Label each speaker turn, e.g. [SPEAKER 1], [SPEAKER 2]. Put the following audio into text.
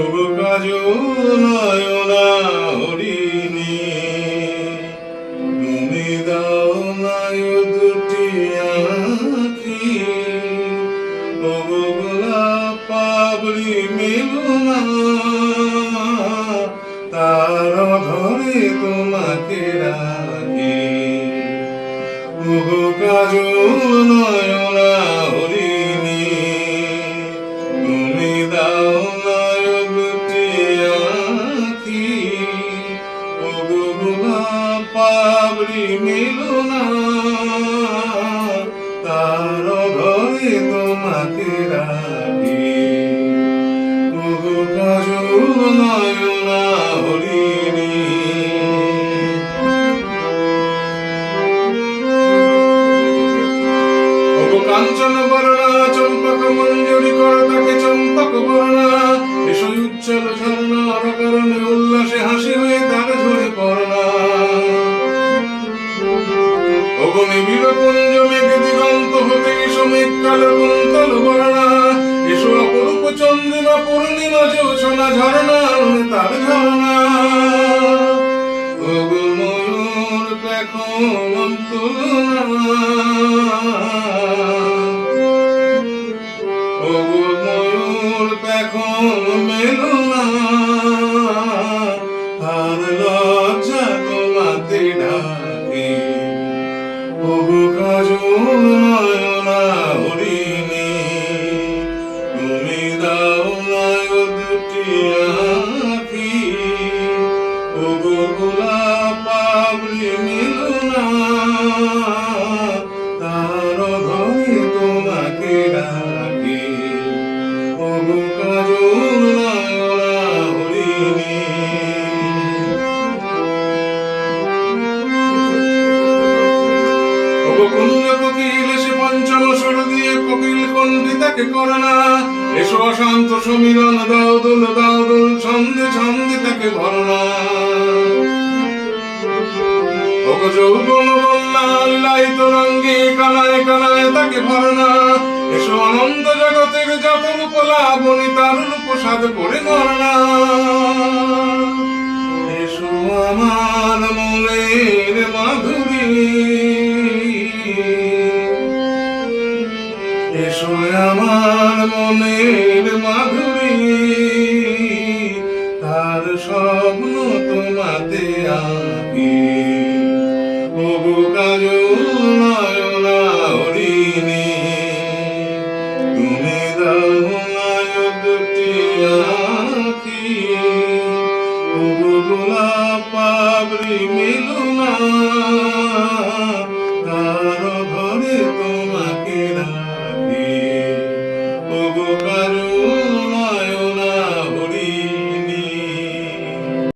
[SPEAKER 1] ওগো কাজল নয়না হরিণী, তুমি দাও নাই দুটি আঁখি। ওগো গোলাপ পাবড়ি মেলনা, তার ঘরে তোমাকে রাখি। ওগো কাজল নয়না হরিণী, তুমি দাও নাই দুটি আঁখি। ওগো গোলাপ পাবড়ি মেলনা, তার ঘরে তোমাকে রাখি। ওগো কাজল নয়না হরিণী। ওগো কাঞ্চন বর্ণা চম্পক মঞ্জুরি কর তাকে চম্পক বর্ণা, এসো উজ্জ্বল ঝর্ণার কারণে উল্লাসে হাসি হয়ে তার ঝরে পড়না। ওগো নিবিড় কুঞ্জ মেঘ দিগন্ত হতে এসো মেঘ কালো কুন্তল বর্ণা, এসো অপরূপ চন্দ্রিমা পূর্ণিমা জোছনা ঝর্ণা তার ঝর্ণা। ওগো ময়ূর পেখম তুলনা, ওগো ময়ূর পেখম মেলনা, আর লজ্জা তোমাতে ডাকে। ওগো কাজল নয়না হরিণী, তুমি দাও নাই দুটি আঁখি। ওগো গোলাপ পাবড়ি মেলনা, তার ঘরে তোমাকে রাখি। ওগো কাজল নয়না হরিণী। ওগো কুঞ্জ কোকিল এসে পঞ্চম সুর দিয়ে কোকিল কণ্ঠিতাকে করনা, এসো অশান্ত সমীরণ দাও দোল ছন্দে ছন্দে তাকে ভরনা। ওগো যৌবন বন্যা লালিত রঙ্গে কানায় কানায় তাকে ভরনা, এসো অনন্ত জগতের যত রূপ লাবণী তার রূপ সাধ করে মরনা। এসো আমার মনের মাধুরী, এসো আমার মনের মাধুরী, তার স্বপ্ন তোমাতে আঁকি। ওগো কাজল নয়না হরিণী, তুমি দাও নাই দুটি আঁখি। ওগো গোলাপ পাবড়ি মেলনা, তার ঘরে তোমাকে রাখি। ওগো কাজল